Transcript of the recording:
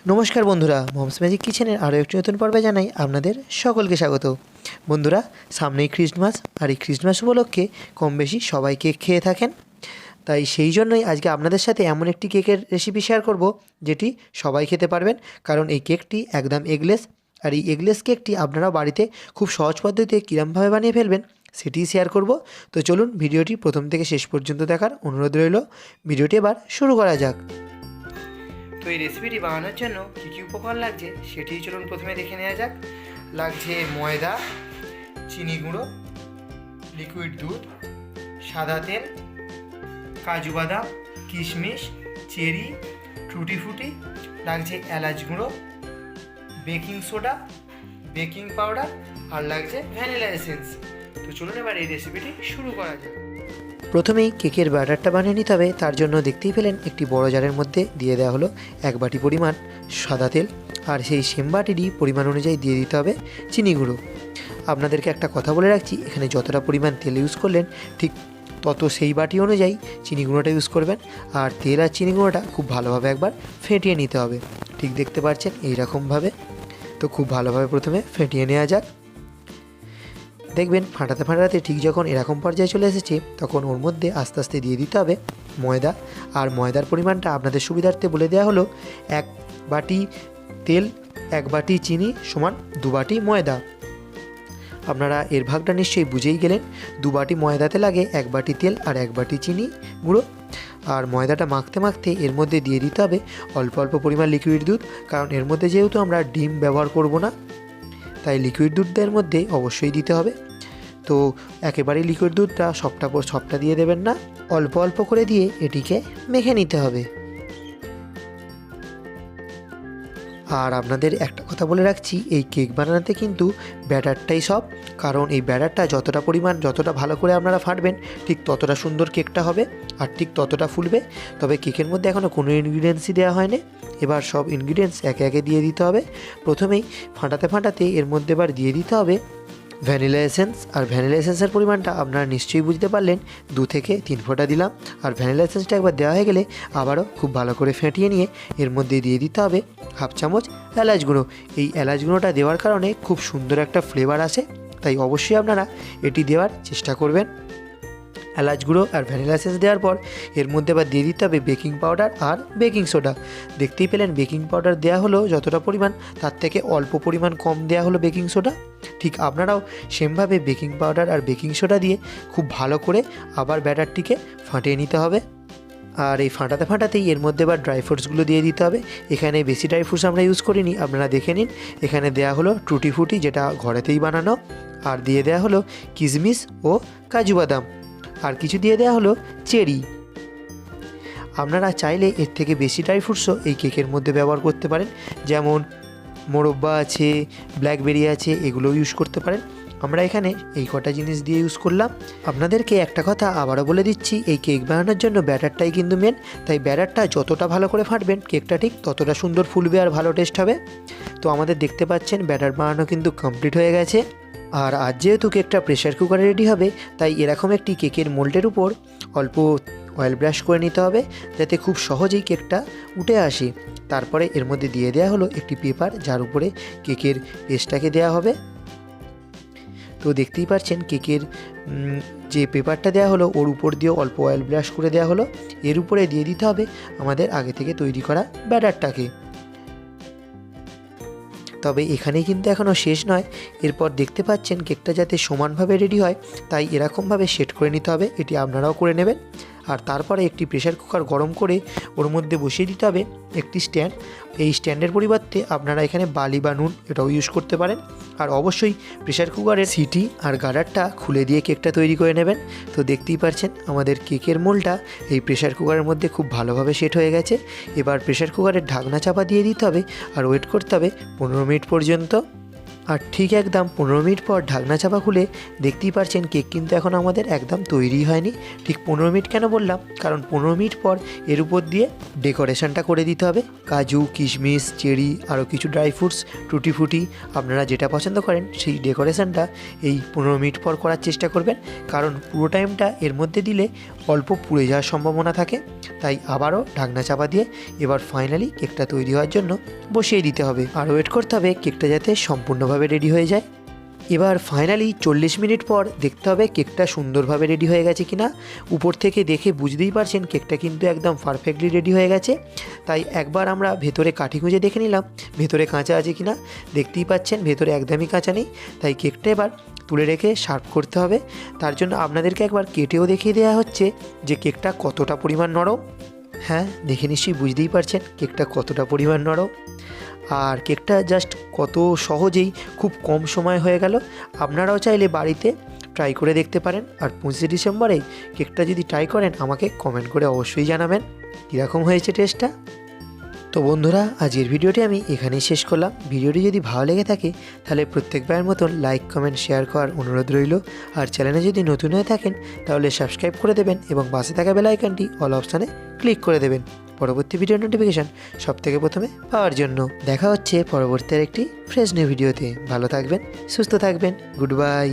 নমস্কার বন্ধুরা, moms magic কিচেনের আরও একটি নতুন পর্বে জানাই আপনাদের সকলকে স্বাগত। বন্ধুরা, সামনেই ক্রিসমাস, আর এই ক্রিসমাস উপলক্ষে কম বেশি সবাই কেক খেয়ে থাকেন। তাই সেই জন্যই আজকে আপনাদের সাথে এমন একটি কেকের রেসিপি শেয়ার করব যেটি সবাই খেতে পারবেন, কারণ এই কেকটি একদম এগলেস। আর এই এগলেস কেকটি আপনারা বাড়িতে খুব সহজ পদ্ধতিতে কীরমভাবে বানিয়ে ফেলবেন সেটিই শেয়ার করব। তো চলুন ভিডিওটি প্রথম থেকে শেষ পর্যন্ত দেখার অনুরোধ রইল। ভিডিওটি এবার শুরু করা যাক। তো এই রেসিপিটি বানানোর জন্য কী কী উপকরণ লাগছে সেটি চলুন প্রথমে দেখে নেওয়া যাক। লাগছে ময়দা, চিনি গুঁড়ো, লিকুইড দুধ, সাদা তেল, কাজু বাদাম, কিশমিশ, চেরি, টুটি ফুটি, লাগছে এলাচ গুঁড়ো, বেকিং সোডা, বেকিং পাউডার, আর লাগছে ভ্যানিলা এসেন্স। তো চলুন এবার এই রেসিপিটি শুরু করা যাক। প্রথমেই কেকের ব্যাটারটা বানিয়ে নিতে হবে। তার জন্য দেখতেই পেলেন একটি বড় জারের মধ্যে দিয়ে দেওয়া হলো 1 বাটি পরিমাণ সাদা তেল, আর সেই সেম বাটিরই পরিমাণ অনুযায়ী দিয়ে দিতে হবে চিনি গুঁড়ো। আপনাদেরকে একটা কথা বলে রাখছি, এখানে যতটা পরিমাণ তেল ইউজ করলেন ঠিক তত সেই বাটি অনুযায়ী চিনি গুঁড়োটা ইউজ করবেন। আর তেল আর চিনি গুঁড়োটা খুব ভালোভাবে একবার ফেটিয়ে নিতে হবে। ঠিক দেখতে পাচ্ছেন এইরকমভাবে। তো খুব ভালোভাবে প্রথমে ফেটিয়ে নেওয়া যাক। দেখবেন ফাটাতে ফাটাতে ঠিক যখন এরকম পর্যায়ে চলে এসেছে তখন ওর মধ্যে আস্তে আস্তে দিয়ে দিতে হবে ময়দা। আর ময়দার পরিমাণটা আপনাদের সুবিধার্থে বলে দেওয়া হলো 1 বাটি তেল 1 বাটি চিনি সমান 2 বাটি ময়দা। আপনারা এর ভাগটা নিশ্চয়ই বুঝেই গেলেন। 2 বাটি ময়দাতে লাগে 1 বাটি তেল আর 1 বাটি চিনি গুঁড়ো। আর ময়দাটা মাখতে মাখতে এর মধ্যে দিয়ে দিতে হবে অল্প অল্প পরিমাণ লিকুইড দুধ, কারণ এর মধ্যে যেহেতু আমরা ডিম ব্যবহার করব না, তাই লিকুইড দুধের মধ্যে অবশ্যই দিতে হবে। তো একেবারেই লিকুইড দুধটা সবটা দিয়ে দেবেন না, অল্প অল্প করে দিয়ে এটিকে মেখে নিতে হবে। আর আপনাদের একটা কথা বলে রাখছি, এই কেক বানানোতে কিন্তু ব্যাটারটাই সব। কারণ এই ব্যাটারটা যতটা ভালো করে আপনারা ফাটবেন ঠিক ততটা সুন্দর কেকটা হবে আর ঠিক ততটা ফুলবে। তবে কেকের মধ্যে এখনও কোনো ইনগ্রিডিয়েন্টসই দেওয়া হয়নি। এবার সব ইনগ্রিডিয়েন্টস একে একে দিয়ে দিতে হবে। প্রথমেই ফাটাতে ফাটাতে এর মধ্যে এবার দিয়ে দিতে হবে ভ্যানিলা এসেন্স। আর ভ্যানিলা এসেন্সের পরিমাণটা আপনারা নিশ্চয়ই বুঝতে পারলেন, 2 থেকে 3 ফোঁটা দিলাম। আর ভ্যানিলা এসেন্সটা একবার দেওয়া হয়ে গেলে আবারও খুব ভালো করে ফেটিয়ে নিয়ে এর মধ্যে দিয়ে দিতে হবে 1/2 চামচ এলাচ গুঁড়ো। এই এলাচ গুঁড়োটা দেওয়ার কারণে খুব সুন্দর একটা ফ্লেভার আসে, তাই অবশ্যই আপনারা এটি দেওয়ার চেষ্টা করবেন। এলাচ গুঁড়ো আর ভ্যানিলা এসেন্স দেওয়ার পর এর মধ্যে আবার দিয়ে দিতে হবে বেকিং পাউডার আর বেকিং সোডা। দেখতেই পেলেন বেকিং পাউডার দেওয়া হলো যতটা পরিমাণ, তার থেকে অল্প পরিমাণ কম দেওয়া হলো বেকিং সোডা। ঠিক আপনারাও সেমভাবে বেকিং পাউডার আর বেকিং সোডা দিয়ে খুব ভালো করে আবার ব্যাটারটিকে ফাটিয়ে নিতে হবে। আর এই ফাটাতে ফাটাতেই এর মধ্যে এবার ড্রাই ফ্রুটসগুলো দিয়ে দিতে হবে। এখানে বেশি ড্রাই ফ্রুটস আমরা ইউজ করিনি, আপনারা দেখে নিন। এখানে দেওয়া হলো টুটি ফুটি, যেটা ঘরেতেই বানানো, আর দিয়ে দেওয়া হলো কিশমিশ ও কাজু বাদাম, আর কিছু দিয়ে দেওয়া হলো চেরি। আপনারা চাইলে এর থেকে বেশি ড্রাই ফ্রুটসও এই কেকের মধ্যে ব্যবহার করতে পারেন, যেমন মোরব্বা আছে, ব্ল্যাকবেরি আছে, এগুলোও ইউজ করতে পারেন। আমরা এখানে এই কটা জিনিস দিয়ে ইউজ করলাম। আপনাদেরকে একটা কথা আবারও বলে দিচ্ছি, এই কেক বানানোর জন্য ব্যাটারটাই কিন্তু মেন। তাই ব্যাটারটা যতটা ভালো করে ফাটবেন কেকটা ঠিক ততটা সুন্দর ফুলবে আর ভালো টেস্ট হবে। তো আমাদের দেখতে পাচ্ছেন ব্যাটার বানানো কিন্তু কমপ্লিট হয়ে গেছে। আর আজ যেহেতু কেকটা প্রেসার কুকারে রেডি হবে, তাই এরকম একটি কেকের মোল্ডের উপর অল্প অয়েল ব্রাশ করে নিতে হবে, যাতে খুব সহজেই কেকটা উঠে আসে। তারপরে এর মধ্যে দিয়ে দেওয়া হলো একটি পেপার, যার উপরে কেকের পেস্টটাকে দেওয়া হবে। তো দেখতেই পাচ্ছেন কেকের যে পেপারটা দেওয়া হলো ওর উপর দিয়ে অল্প অয়েল ব্রাশ করে দেওয়া হলো। এর উপরে দিয়ে দিতে হবে আমাদের আগে থেকে তৈরি করা ব্যাটারটাকে। তবে এখানেই কিন্তু এখনও শেষ নয়। এরপর দেখতে পাচ্ছেন কেকটা যাতে সমানভাবে রেডি হয়, তাই এরকমভাবে সেট করে নিতে হবে। এটি আপনারাও করে নেবেন। আর তারপরে একটি প্রেসার কুকার গরম করে ওর মধ্যে বসিয়ে দিতে হবে একটি স্ট্যান্ড। এই স্ট্যান্ডের পরিবর্তে আপনারা এখানে বালি বা নুন এটাও ইউজ করতে পারেন। আর অবশ্যই প্রেসার কুকারের সিটি আর গার্ডারটা খুলে দিয়ে কেকটা তৈরি করে নেবেন। তো দেখতেই পাচ্ছেন আমাদের কেকের মোলটা এই প্রেসার কুকারের মধ্যে খুব ভালোভাবে সেট হয়ে গেছে। এবার প্রেসার কুকারের ঢাকনা চাপা দিয়ে দিতে হবে আর ওয়েট করতে হবে 15 মিনিট পর্যন্ত। আর ঠিক একদম 15 মিনিট পর ঢাকনা চাপা খুলে দেখতেই পাচ্ছেন কেক কিন্তু এখন আমাদের একদম তৈরি হয়নি। ঠিক 15 মিনিট কেন বললাম, কারণ 15 মিনিট পর এর উপর দিয়ে ডেকোরেশনটা করে দিতে হবে। কাজু, কিশমিশ, চেরি, আরও কিছু ড্রাই ফ্রুটস, টুটি ফুটি, আপনারা যেটা পছন্দ করেন সেই ডেকোরেশনটা এই 15 মিনিট পর করার চেষ্টা করবেন, কারণ পুরো টাইমটা এর মধ্যে দিলে অল্প পুড়ে যাওয়ার সম্ভাবনা থাকে। তাই আবারও ঢাকনা চাপা দিয়ে এবার ফাইনালি কেকটা তৈরি হওয়ার জন্য বসিয়ে দিতে হবে আর ওয়েট করতে হবে কেকটা যাতে সম্পূর্ণভাবে রেডি হয়ে যায়। এবার ফাইনালি 40 মিনিট পর দেখতে হবে কেকটা সুন্দরভাবে রেডি হয়ে গেছে কিনা। উপর থেকে দেখে বুঝতেই পারছেন কেকটা কিন্তু একদম পারফেক্টলি রেডি হয়ে গেছে। তাই একবার আমরা ভেতরে কাঠি গুঁজে দেখে নিলাম ভেতরে কাঁচা আছে কিনা। দেখতেই পাচ্ছেন ভেতরে একদমই কাঁচা নেই। তাই কেকটা এবার তুলে রেখে সার্ভ করতে হবে। তার জন্য আপনাদেরকে একবার কেটেও দেখিয়ে দেওয়া হচ্ছে যে কেকটা কতটা পরিমাণ নরম। হ্যাঁ, দেখে নিশ্চয়ই বুঝতেই পারছেন কেকটা কতটা পরিমাণ নরম। আর কেকটা জাস্ট কত সহজেই খুব কম সময় হয়ে গেল। আপনারাও চাইলে বাড়িতে ট্রাই করে দেখতে পারেন। আর 25 ডিসেম্বরে কেকটা যদি ট্রাই করেন আমাকে কমেন্ট করে অবশ্যই জানাবেন কীরকম হয়েছে টেস্টটা। তো বন্ধুরা, আজকের ভিডিওটি আমি এখানেই শেষ করলাম। ভিডিওটি যদি ভালো লেগে থাকে তাহলে প্রত্যেকবারের মতন লাইক কমেন্ট শেয়ার করার অনুরোধ রইল। আর চ্যানেলে যদি নতুন হয়ে থাকেন তাহলে সাবস্ক্রাইব করে দেবেন এবং পাশে থাকা বেল আইকনটি অল অপশানে ক্লিক করে দেবেন পরবর্তী ভিডিও নোটিফিকেশান সবথেকে প্রথমে পাওয়ার জন্য। দেখা হচ্ছে পরবর্তী আরেকটি ফ্রেশ নিউ ভিডিওতে। ভালো থাকবেন, সুস্থ থাকবেন, গুড বাই।